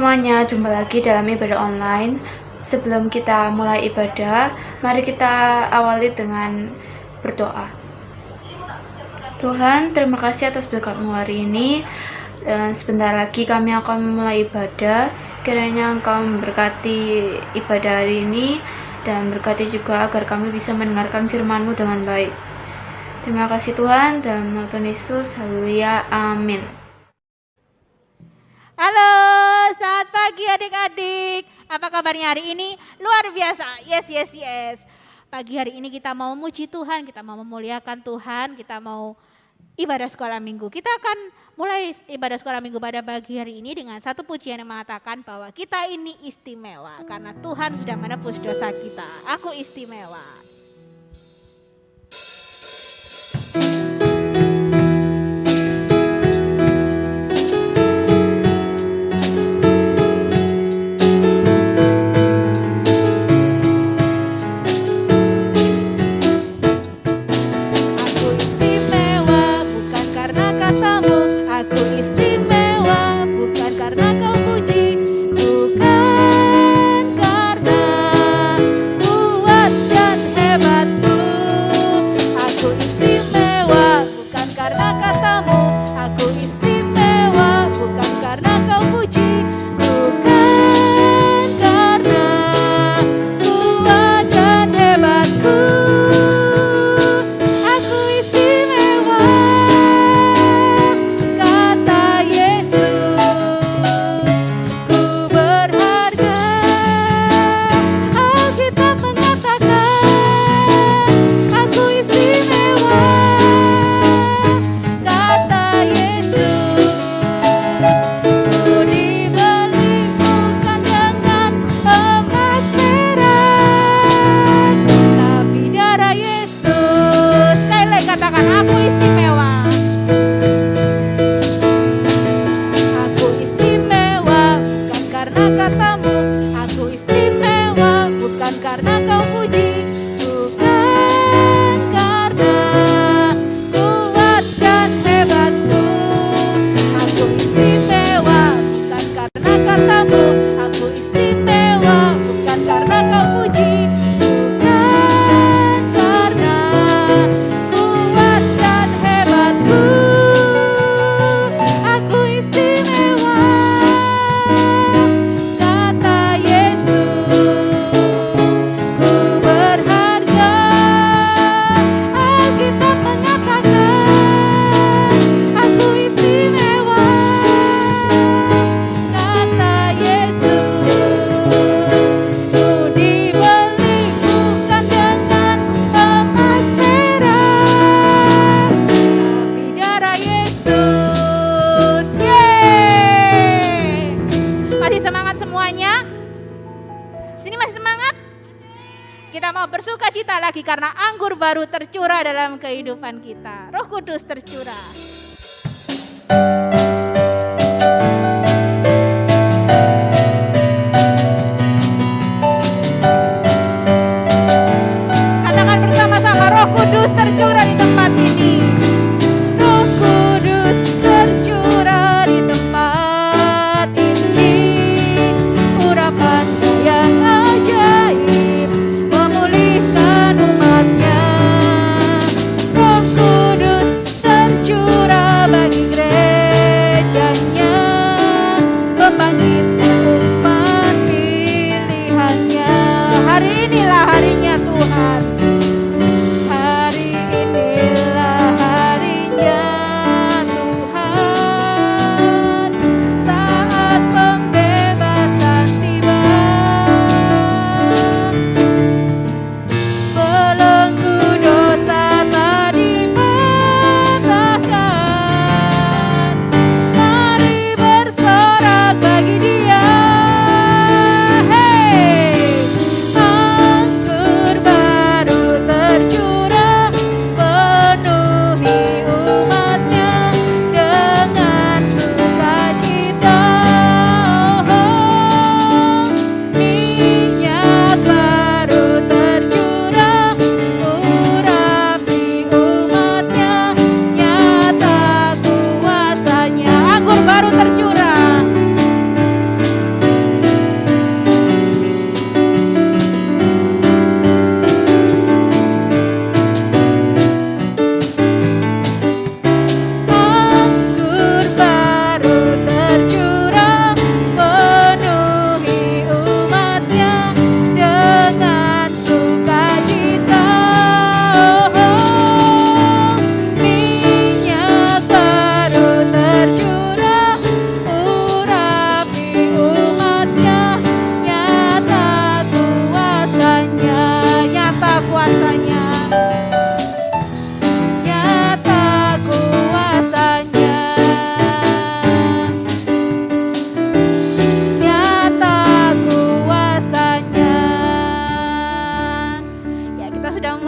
semuanya, jumpa lagi dalam ibadah online. Sebelum kita mulai ibadah, mari kita awali dengan berdoa. Tuhan, terima kasih atas berkat-Mu hari ini. Dan sebentar lagi kami akan memulai ibadah. Kiranya Engkau memberkati ibadah hari ini dan berkati juga agar kami bisa mendengarkan firman-Mu dengan baik. Terima kasih Tuhan, dalam nama Tuhan Yesus, haleluya, amin. Halo, selamat pagi adik-adik. Apa kabarnya hari ini? Luar biasa, yes. Pagi hari ini kita mau memuji Tuhan, kita mau memuliakan Tuhan, kita mau ibadah sekolah minggu. Kita akan mulai ibadah sekolah minggu pada pagi hari ini dengan satu pujian yang mengatakan bahwa kita ini istimewa. Karena Tuhan sudah menebus dosa kita. Aku istimewa. Karena anggur baru tercurah dalam kehidupan kita. Roh Kudus tercurah. Katakan bersama-sama, Roh Kudus tercurah di tempat ini. Roh Kudus tercurah di tempat ini. Urapan yang ajaib memulihkan umatnya. Roh Kudus tercurah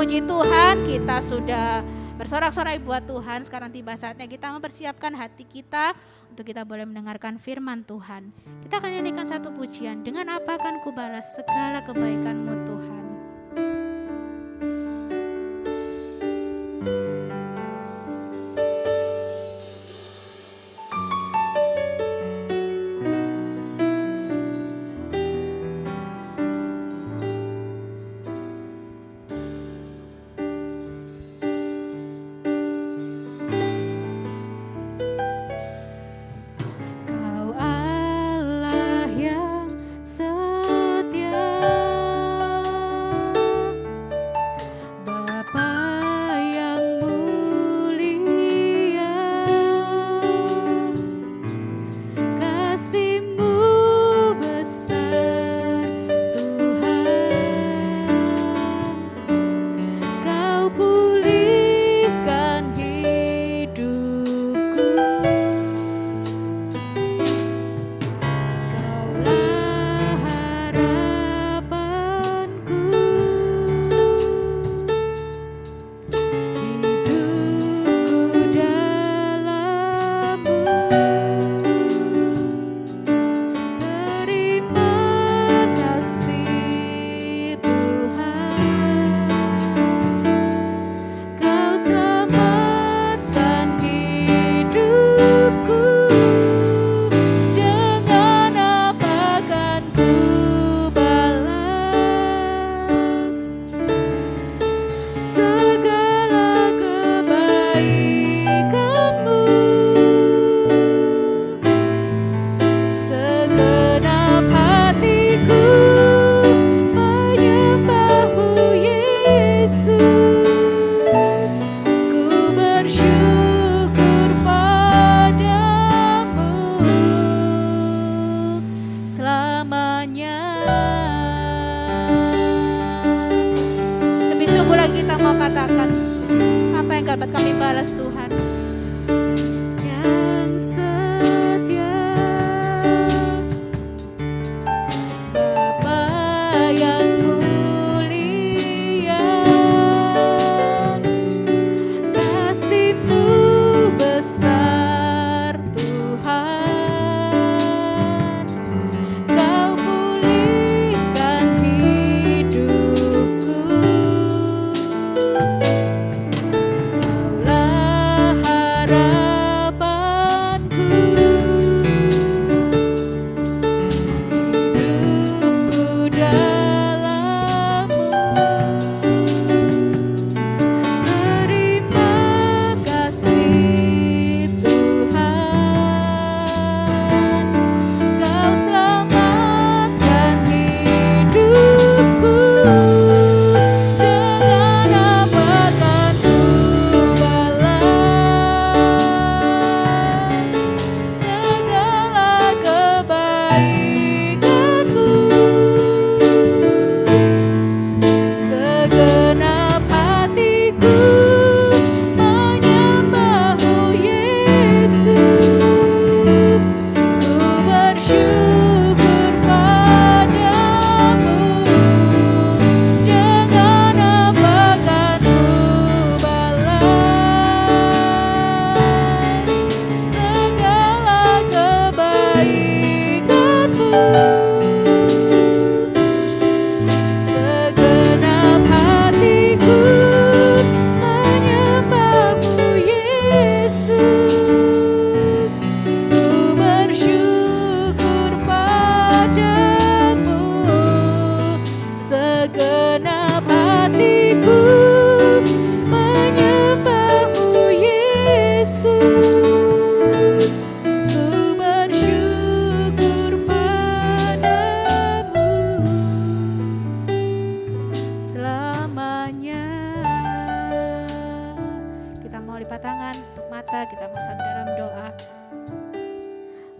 memuji Tuhan, kita sudah bersorak-sorai buat Tuhan. Sekarang tiba saatnya kita mempersiapkan hati kita untuk kita boleh mendengarkan firman Tuhan. Kita akan nyanyikan satu pujian, dengan apa akan kubalas segala kebaikan-Mu Tuhan.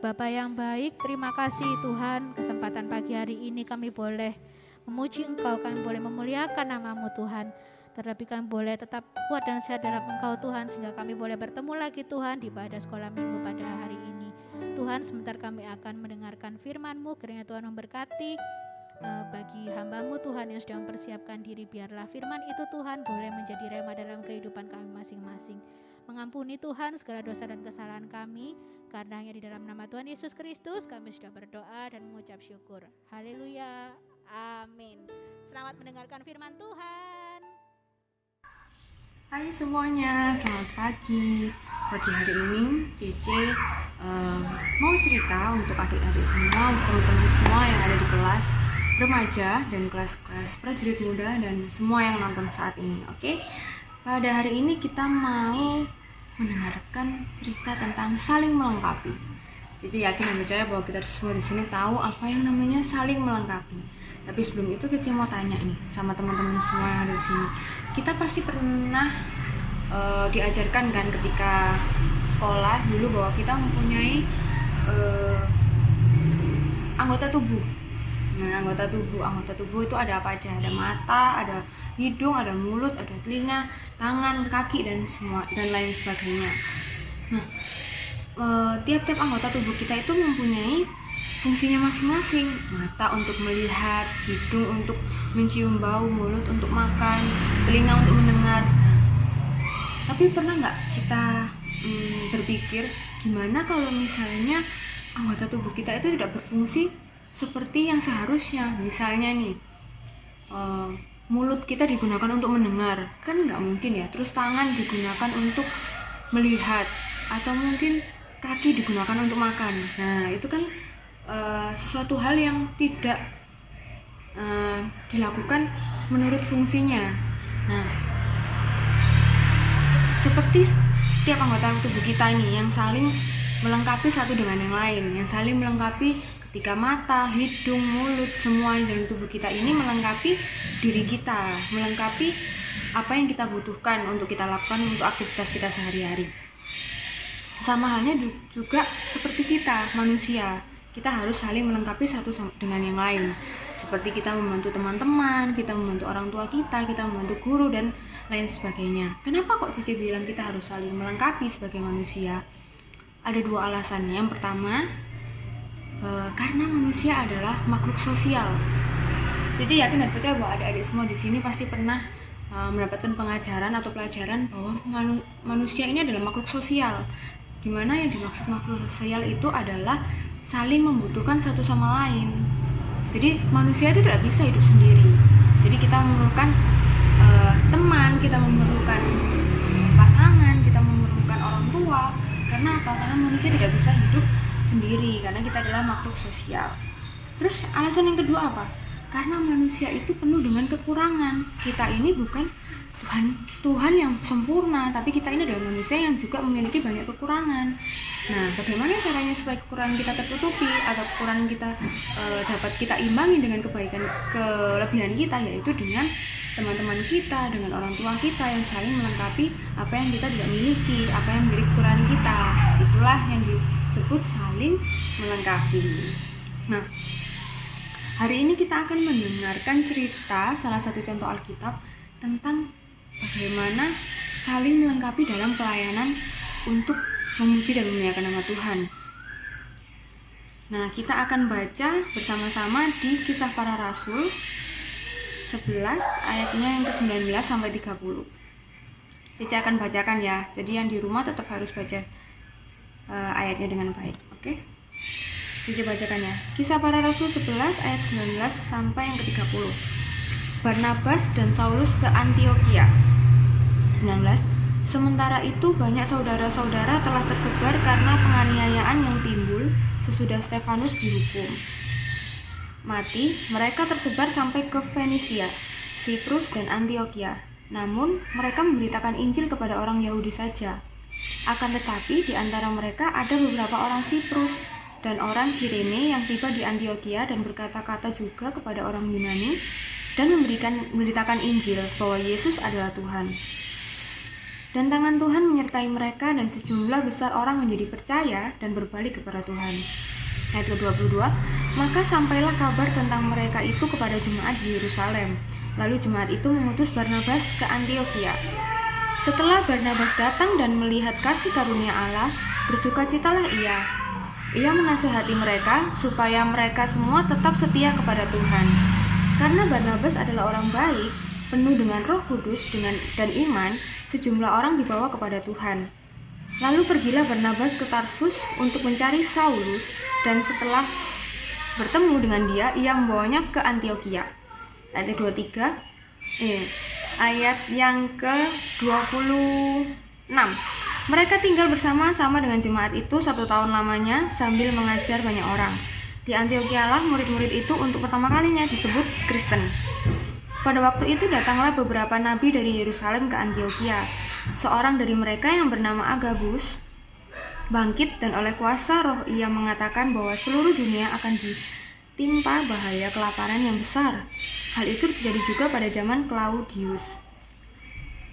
Bapa yang baik, terima kasih Tuhan, kesempatan pagi hari ini kami boleh memuji Engkau, kami boleh memuliakan nama-Mu Tuhan. Terlebih kami boleh tetap kuat dan sehat dalam Engkau Tuhan, sehingga kami boleh bertemu lagi Tuhan di ibadah sekolah minggu pada hari ini. Tuhan, sebentar kami akan mendengarkan firman-Mu, kiranya Tuhan memberkati bagi bagi hamba-Mu Tuhan yang sedang mempersiapkan diri. Biarlah firman itu Tuhan boleh menjadi rema dalam kehidupan kami masing-masing. Mengampuni Tuhan segala dosa dan kesalahan kami. Karena hanya di dalam nama Tuhan Yesus Kristus kami sudah berdoa dan mengucap syukur. Haleluya. Amin. Selamat mendengarkan firman Tuhan. Hai semuanya, selamat pagi. Pagi hari ini Cici mau cerita untuk adik-adik semua, untuk teman-teman semua yang ada di kelas remaja dan kelas-kelas prajurit muda dan semua yang nonton saat ini. Oke, pada hari ini kita mau mendengarkan cerita tentang saling melengkapi. Cici yakin dan percaya bahwa kita semua di sini tahu apa yang namanya saling melengkapi. Tapi sebelum itu Cici mau tanya nih sama teman-teman semua yang ada di sini. Kita pasti pernah diajarkan kan ketika sekolah dulu bahwa kita mempunyai anggota tubuh. Nah, anggota tubuh itu ada apa aja? Ada mata, ada hidung, ada mulut, ada telinga, tangan, kaki dan semua dan lain sebagainya. Nah, tiap-tiap anggota tubuh kita itu mempunyai fungsinya masing-masing. Mata untuk melihat, hidung untuk mencium bau, mulut untuk makan, telinga untuk mendengar. Tapi pernah nggak kita berpikir gimana kalau misalnya anggota tubuh kita itu tidak berfungsi seperti yang seharusnya? Misalnya nih, mulut kita digunakan untuk mendengar, kan nggak mungkin ya. Terus tangan digunakan untuk melihat, atau mungkin kaki digunakan untuk makan. Nah, itu kan sesuatu hal yang tidak dilakukan menurut fungsinya. Nah, seperti tiap anggota tubuh kita ini yang saling melengkapi satu dengan yang lain, yang saling melengkapi ketika mata, hidung, mulut, semua yang dalam tubuh kita ini melengkapi diri kita, melengkapi apa yang kita butuhkan untuk kita lakukan untuk aktivitas kita sehari-hari. Sama halnya juga seperti kita, manusia, kita harus saling melengkapi satu dengan yang lain. Seperti kita membantu teman-teman, kita membantu orang tua kita membantu guru dan lain sebagainya. Kenapa kok Cici bilang kita harus saling melengkapi sebagai manusia? Ada dua alasan. Yang pertama, karena manusia adalah makhluk sosial. Cici yakin dan percaya bahwa adik-adik semua di sini pasti pernah mendapatkan pengajaran atau pelajaran bahwa manusia ini adalah makhluk sosial. Dimana yang dimaksud makhluk sosial itu adalah saling membutuhkan satu sama lain. Jadi manusia itu tidak bisa hidup sendiri. Jadi kita memerlukan teman, kita memerlukan pasangan, kita memerlukan orang tua. Karena apa? Karena manusia tidak bisa hidup sendiri, karena kita adalah makhluk sosial. Terus alasan yang kedua apa? Karena manusia itu penuh dengan kekurangan. Kita ini bukan Tuhan yang sempurna, tapi kita ini adalah manusia yang juga memiliki banyak kekurangan. Nah, bagaimana caranya supaya kekurangan kita tertutupi atau kekurangan kita dapat kita imbangi dengan kelebihan kita, yaitu dengan teman-teman kita, dengan orang tua kita yang saling melengkapi apa yang kita tidak miliki, apa yang menjadi kekurangan kita. Itulah yang disebut saling melengkapi. Nah, hari ini kita akan mendengarkan cerita salah satu contoh Alkitab tentang bagaimana saling melengkapi dalam pelayanan untuk memuji dan memuliakan nama Tuhan. Nah, kita akan baca bersama-sama di Kisah Para Rasul 11 ayatnya yang ke-19 sampai 30. Cici akan bacakan ya. Jadi yang di rumah tetap harus baca ayatnya dengan baik. Oke? Cici bacakan ya. Kisah Para Rasul 11 ayat 19 sampai yang ke-30. Barnabas dan Saulus ke Antiokhia. 19. Sementara itu banyak saudara-saudara telah tersebar karena penganiayaan yang timbul sesudah Stefanus dihukum mati. Mereka tersebar sampai ke Fenisia, Siprus dan Antiokhia. Namun mereka memberitakan Injil kepada orang Yahudi saja. Akan tetapi di antara mereka ada beberapa orang Siprus dan orang Kirene yang tiba di Antiokhia dan berkata-kata juga kepada orang Yunani dan memberitakan Injil bahwa Yesus adalah Tuhan. Dan tangan Tuhan menyertai mereka dan sejumlah besar orang menjadi percaya dan berbalik kepada Tuhan. Ayat ke-22, maka sampailah kabar tentang mereka itu kepada jemaat di Yerusalem. Lalu jemaat itu mengutus Barnabas ke Antiokhia. Setelah Barnabas datang dan melihat kasih karunia Allah, bersukacitalah ia. Ia menasihati mereka supaya mereka semua tetap setia kepada Tuhan. Karena Barnabas adalah orang baik, penuh dengan Roh Kudus dan iman, sejumlah orang dibawa kepada Tuhan. Lalu pergilah Barnabas ke Tarsus untuk mencari Saulus, dan setelah bertemu dengan dia, ia membawanya ke Antiokhia. Ayat 23, ayat yang ke-26. Mereka tinggal bersama-sama dengan jemaat itu 1 tahun lamanya sambil mengajar banyak orang. Di Antiokhia lah murid-murid itu untuk pertama kalinya disebut Kristen. Pada waktu itu datanglah beberapa nabi dari Yerusalem ke Antiokhia. Seorang dari mereka yang bernama Agabus bangkit dan oleh kuasa roh ia mengatakan bahwa seluruh dunia akan ditimpa bahaya kelaparan yang besar. Hal itu terjadi juga pada zaman Claudius.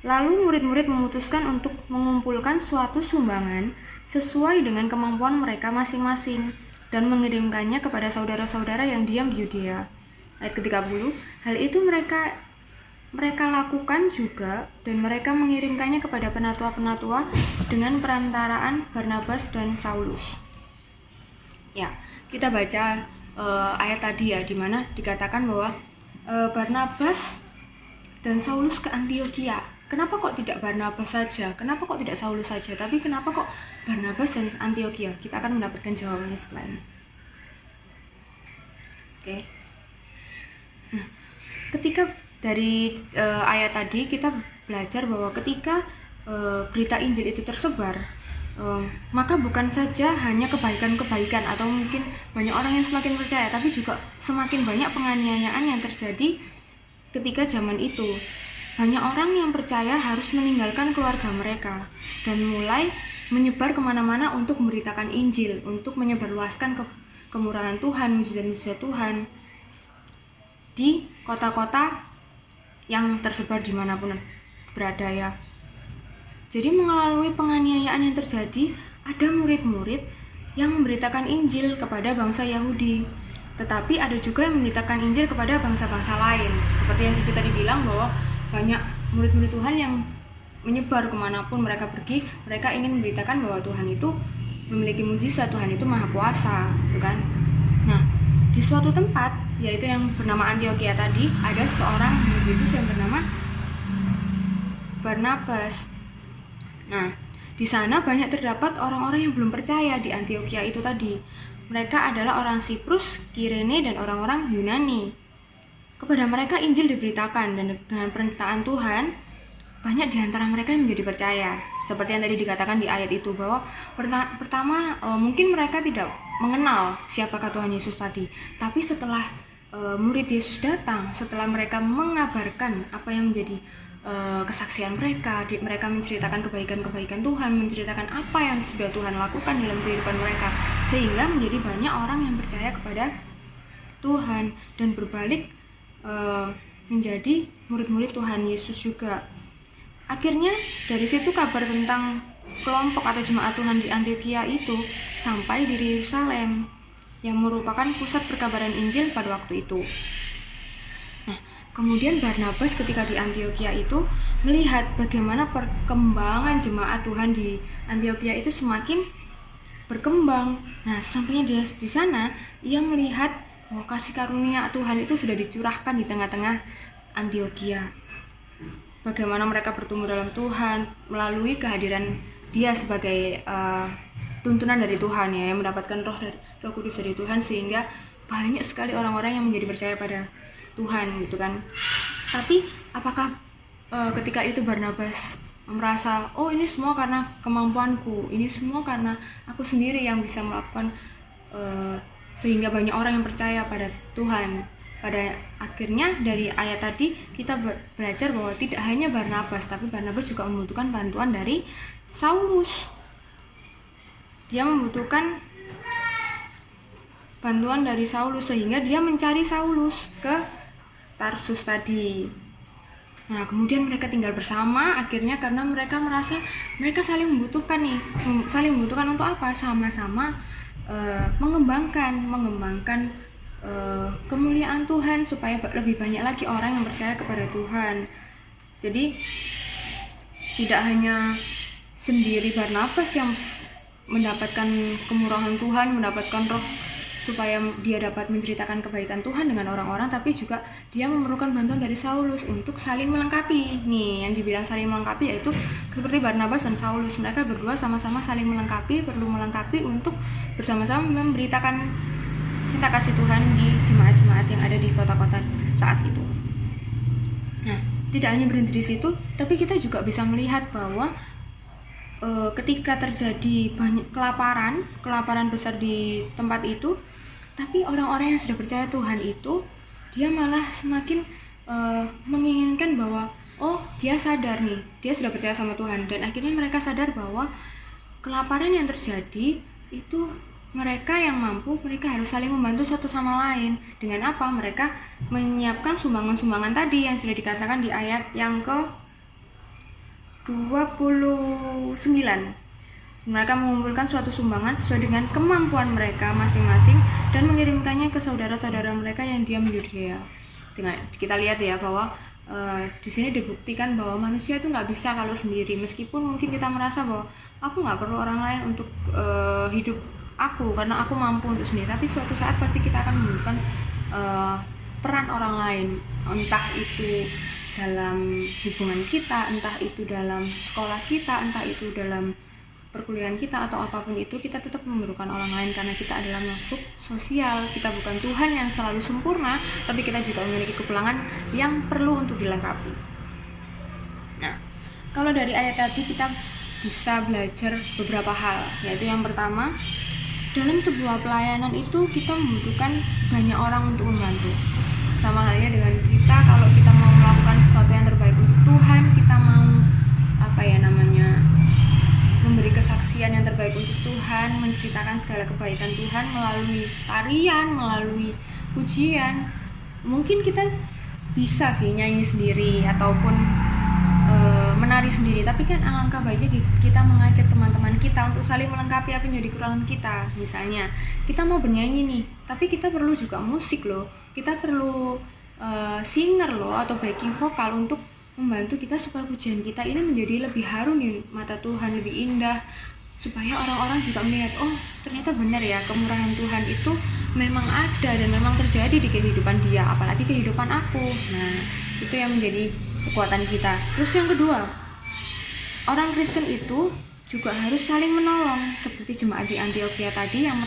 Lalu murid-murid memutuskan untuk mengumpulkan suatu sumbangan sesuai dengan kemampuan mereka masing-masing dan mengirimkannya kepada saudara-saudara yang diam di Yudea. Ayat ke-30, hal itu mereka lakukan juga dan mereka mengirimkannya kepada penatua-penatua dengan perantaraan Barnabas dan Saulus. Ya, kita baca ayat tadi ya, di mana dikatakan bahwa Barnabas dan Saulus ke Antiokhia. Kenapa kok tidak Barnabas saja? Kenapa kok tidak Saulus saja? Tapi kenapa kok Barnabas dan Antiokhia? Kita akan mendapatkan jawabannya setelah ini. Oke. Nah, ketika dari ayat tadi kita belajar bahwa ketika berita Injil itu tersebar, maka bukan saja hanya kebaikan-kebaikan atau mungkin banyak orang yang semakin percaya, tapi juga semakin banyak penganiayaan yang terjadi ketika zaman itu. Banyak orang yang percaya harus meninggalkan keluarga mereka dan mulai menyebar kemana-mana untuk memberitakan Injil, untuk menyebarluaskan kemurahan Tuhan, mujizat-mujizat Tuhan di kota-kota yang tersebar dimanapun berada ya. Jadi melalui penganiayaan yang terjadi, ada murid-murid yang memberitakan Injil kepada bangsa Yahudi, tetapi ada juga yang memberitakan Injil kepada bangsa-bangsa lain. Seperti yang Cici tadi bilang bahwa banyak murid-murid Tuhan yang menyebar kemanapun mereka pergi, mereka ingin memberitakan bahwa Tuhan itu memiliki mukjizat, Tuhan itu maha kuasa, gitu kan? Nah, di suatu tempat, yaitu yang bernama Antiokhia tadi, ada seorang murid Yesus yang bernama Barnabas. Nah, di sana banyak terdapat orang-orang yang belum percaya di Antiokhia itu tadi. Mereka adalah orang Siprus, Kirene, dan orang-orang Yunani. Kepada mereka Injil diberitakan dan dengan pernyataan Tuhan banyak di antara mereka yang menjadi percaya. Seperti yang tadi dikatakan di ayat itu bahwa pertama mungkin mereka tidak mengenal siapakah Tuhan Yesus tadi. Tapi setelah murid Yesus datang, setelah mereka mengabarkan apa yang menjadi kesaksian mereka, mereka menceritakan kebaikan-kebaikan Tuhan, menceritakan apa yang sudah Tuhan lakukan dalam kehidupan mereka, sehingga menjadi banyak orang yang percaya kepada Tuhan dan berbalik menjadi murid-murid Tuhan Yesus juga. Akhirnya dari situ kabar tentang kelompok atau jemaat Tuhan di Antiokhia itu sampai di Yerusalem yang merupakan pusat perkabaran Injil pada waktu itu. Nah, kemudian Barnabas ketika di Antiokhia itu melihat bagaimana perkembangan jemaat Tuhan di Antiokhia itu semakin berkembang. Nah, sampainya di sana ia melihat kasih karunia Tuhan itu sudah dicurahkan di tengah-tengah Antiokhia. Bagaimana mereka bertumbuh dalam Tuhan melalui kehadiran dia sebagai tuntunan dari Tuhan ya, yang mendapatkan Roh Kudus dari Tuhan, sehingga banyak sekali orang-orang yang menjadi percaya pada Tuhan gitu kan. Tapi apakah ketika itu Barnabas merasa ini semua karena kemampuanku, ini semua karena aku sendiri yang bisa melakukan sehingga banyak orang yang percaya pada Tuhan? Pada akhirnya dari ayat tadi kita belajar bahwa tidak hanya Barnabas, tapi Barnabas juga membutuhkan bantuan dari Saulus. Dia membutuhkan bantuan dari Saulus sehingga dia mencari Saulus ke Tarsus tadi. Nah, kemudian mereka tinggal bersama akhirnya karena mereka merasa mereka saling membutuhkan nih. Saling membutuhkan untuk apa? Sama-sama mengembangkan kemuliaan Tuhan supaya lebih banyak lagi orang yang percaya kepada Tuhan. Jadi tidak hanya sendiri Barnabas yang mendapatkan kemurahan Tuhan, mendapatkan Roh supaya dia dapat menceritakan kebaikan Tuhan dengan orang-orang, tapi juga dia memerlukan bantuan dari Saulus untuk saling melengkapi. Nih, yang dibilang saling melengkapi yaitu seperti Barnabas dan Saulus. Mereka berdua sama-sama saling melengkapi, perlu melengkapi untuk bersama-sama memberitakan cinta kasih Tuhan di jemaat-jemaat yang ada di kota-kota saat itu. Nah, tidak hanya berhenti di situ, tapi kita juga bisa melihat bahwa ketika terjadi banyak kelaparan besar di tempat itu, tapi orang-orang yang sudah percaya Tuhan itu, dia malah semakin menginginkan bahwa dia sadar nih, dia sudah percaya sama Tuhan, dan akhirnya mereka sadar bahwa kelaparan yang terjadi itu mereka yang mampu, mereka harus saling membantu satu sama lain. Dengan apa? Mereka menyiapkan sumbangan-sumbangan tadi yang sudah dikatakan di ayat yang ke 29. Mereka mengumpulkan suatu sumbangan sesuai dengan kemampuan mereka masing-masing dan mengirimkannya ke saudara-saudara mereka yang diam di Yudea. Kita lihat ya bahwa di sini dibuktikan bahwa manusia itu nggak bisa kalau sendiri. Meskipun mungkin kita merasa bahwa aku nggak perlu orang lain untuk hidup aku karena aku mampu untuk sendiri. Tapi suatu saat pasti kita akan membutuhkan peran orang lain, entah itu dalam hubungan kita, entah itu dalam sekolah kita, entah itu dalam perkuliahan kita, atau apapun itu, kita tetap memerlukan orang lain karena kita adalah makhluk sosial. Kita bukan Tuhan yang selalu sempurna, tapi kita juga memiliki kekurangan yang perlu untuk dilengkapi. Nah, kalau dari ayat tadi kita bisa belajar beberapa hal, yaitu yang pertama, dalam sebuah pelayanan itu kita membutuhkan banyak orang untuk membantu. Sama halnya dengan kita, kalau kita mau melakukan sesuatu yang terbaik untuk Tuhan, kita mau memberi kesaksian yang terbaik untuk Tuhan, menceritakan segala kebaikan Tuhan melalui tarian, melalui pujian. Mungkin kita bisa sih nyanyi sendiri ataupun menari sendiri, tapi kan alangkah baiknya kita mengajak teman-teman kita untuk saling melengkapi apa yang jadi kekurangan kita. Misalnya kita mau bernyanyi nih, tapi kita perlu juga musik loh, kita perlu singer loh atau backing vokal untuk membantu kita supaya pujian kita ini menjadi lebih harum di mata Tuhan, lebih indah, supaya orang-orang juga melihat, oh ternyata benar ya, kemurahan Tuhan itu memang ada dan memang terjadi di kehidupan dia, apalagi kehidupan aku. Nah, itu yang menjadi kekuatan kita. Terus yang kedua, orang Kristen itu juga harus saling menolong, seperti jemaat di Antioquia tadi, yang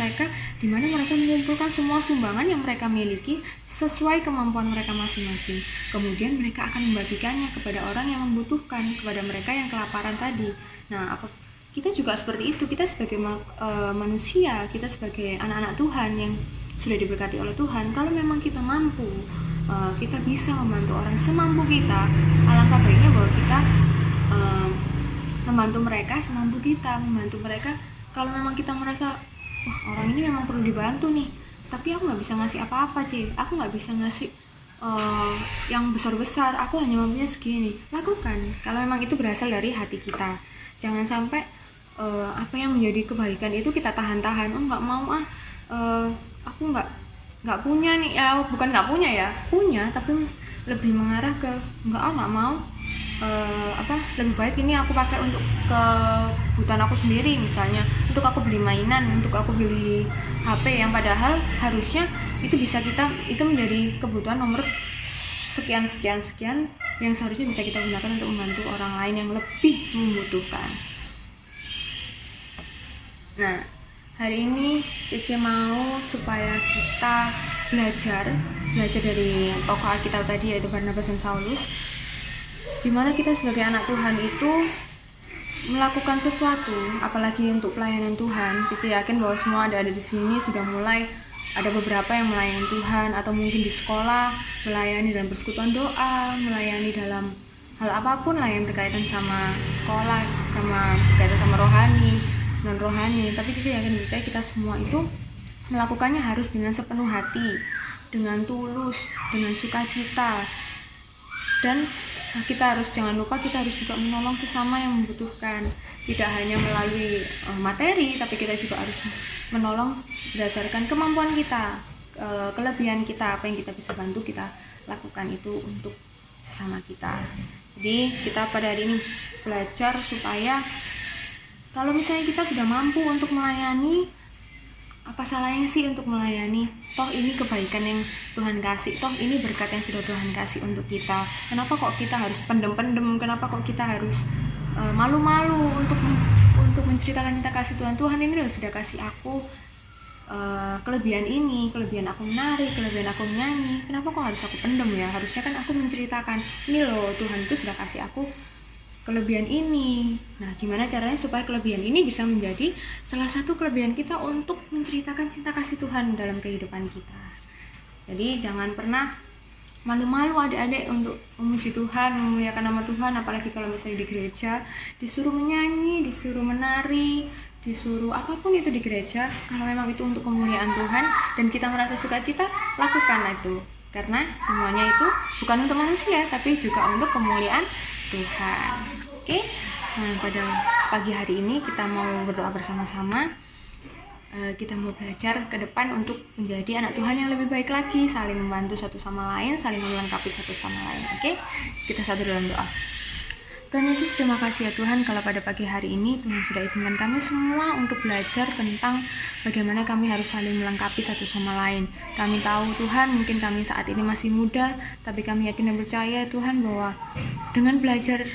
dimana mereka mengumpulkan semua sumbangan yang mereka miliki sesuai kemampuan mereka masing-masing. Kemudian mereka akan membagikannya kepada orang yang membutuhkan, kepada mereka yang kelaparan tadi. Nah, kita juga seperti itu. Kita sebagai manusia, kita sebagai anak-anak Tuhan yang sudah diberkati oleh Tuhan, kalau memang kita mampu, kita bisa membantu orang semampu kita. Alangkah baiknya bahwa kita membantu mereka semampu kita, membantu mereka kalau memang kita merasa, wah orang ini memang perlu dibantu nih, tapi aku nggak bisa ngasih apa-apa aku nggak bisa ngasih yang besar-besar, aku hanya mampunya segini. Lakukan kalau memang itu berasal dari hati kita. Jangan sampai apa yang menjadi kebaikan itu kita tahan-tahan. Nggak mau aku nggak punya nih, ya bukan nggak punya ya, punya, tapi lebih mengarah ke nggak mau. Lebih baik ini aku pakai untuk kebutuhan aku sendiri, misalnya untuk aku beli mainan, untuk aku beli HP, yang padahal harusnya itu menjadi kebutuhan nomor sekian yang seharusnya bisa kita gunakan untuk membantu orang lain yang lebih membutuhkan. Nah, hari ini Cece mau supaya kita belajar dari tokoh Alkitab tadi, yaitu Barnabas dan Saulus, dimana kita sebagai anak Tuhan itu melakukan sesuatu, apalagi untuk pelayanan Tuhan. Cici yakin bahwa semua ada di sini sudah mulai ada beberapa yang melayani Tuhan, atau mungkin di sekolah melayani dalam persekutuan doa, melayani dalam hal apapun lah yang berkaitan sama sekolah, berkaitan sama rohani, non rohani. Tapi Cici yakin percaya kita semua itu melakukannya harus dengan sepenuh hati, dengan tulus, dengan sukacita. Dan kita jangan lupa kita harus juga menolong sesama yang membutuhkan, tidak hanya melalui materi, tapi kita juga harus menolong berdasarkan kemampuan kita, kelebihan kita, apa yang kita bisa bantu, kita lakukan itu untuk sesama kita. Jadi kita pada hari ini belajar supaya kalau misalnya kita sudah mampu untuk melayani, apa salahnya sih untuk melayani? Toh ini kebaikan yang Tuhan kasih, toh ini berkat yang sudah Tuhan kasih untuk kita. Kenapa kok kita harus pendem-pendem? Kenapa kok kita harus malu-malu untuk menceritakan cinta kasih Tuhan? Tuhan ini loh sudah kasih aku kelebihan ini, kelebihan aku menari, kelebihan aku menyanyi. Kenapa kok harus aku pendem ya? Harusnya kan aku menceritakan, ini loh Tuhan itu sudah kasih aku kelebihan ini. Nah, gimana caranya supaya kelebihan ini bisa menjadi salah satu kelebihan kita untuk menceritakan cinta kasih Tuhan dalam kehidupan kita. Jadi jangan pernah malu-malu adik-adik untuk memuji Tuhan, memuliakan nama Tuhan, apalagi kalau misalnya di gereja disuruh menyanyi, disuruh menari, disuruh apapun itu di gereja. Kalau memang itu untuk kemuliaan Tuhan dan kita merasa sukacita, lakukan itu. Karena semuanya itu bukan untuk manusia, tapi juga untuk kemuliaan Tuhan. Oke, nah pada pagi hari ini kita mau berdoa bersama-sama. Kita mau belajar ke depan untuk menjadi anak Tuhan yang lebih baik lagi, saling membantu satu sama lain, saling melengkapi satu sama lain. Oke, kita satu dalam doa. Tuhan Yesus, terima kasih ya Tuhan kalau pada pagi hari ini Tuhan sudah izinkan kami semua untuk belajar tentang bagaimana kami harus saling melengkapi satu sama lain. Kami tahu Tuhan mungkin kami saat ini masih muda, tapi kami yakin dan percaya Tuhan bahwa dengan belajar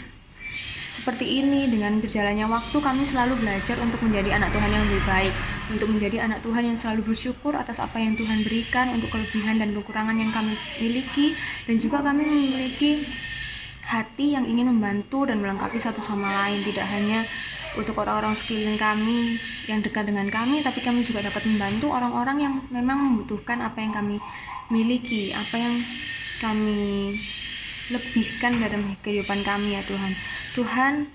seperti ini, dengan berjalannya waktu kami selalu belajar untuk menjadi anak Tuhan yang lebih baik, untuk menjadi anak Tuhan yang selalu bersyukur atas apa yang Tuhan berikan, untuk kelebihan dan kekurangan yang kami miliki, dan juga kami memiliki hati yang ingin membantu dan melengkapi satu sama lain, tidak hanya untuk orang-orang sekeliling kami yang dekat dengan kami, tapi kami juga dapat membantu orang-orang yang memang membutuhkan apa yang kami miliki, apa yang kami lebihkan dalam kehidupan kami ya Tuhan. Tuhan,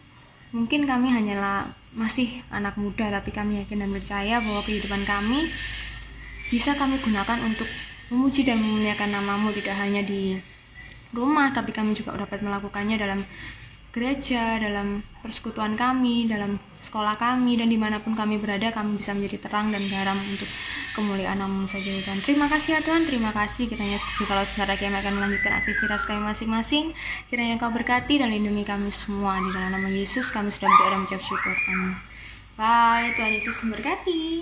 mungkin kami hanyalah masih anak muda, tapi kami yakin dan percaya bahwa kehidupan kami bisa kami gunakan untuk memuji dan memuliakan nama-Mu, tidak hanya di rumah, tapi kami juga dapat melakukannya dalam gereja, dalam persekutuan kami, dalam sekolah kami, dan dimanapun kami berada, kami bisa menjadi terang dan garam untuk kemuliaan nama-Mu saja Tuhan. Terima kasih ya Tuhan, terima kasih. Kiranya kalau sebentar lagi kami akan melanjutkan aktivitas kami masing-masing, kiranya Engkau berkati dan lindungi kami semua. Di dalam nama Yesus kami sudah berdoa dan mengucap syukur. Amin. Bye, Tuhan Yesus memberkati.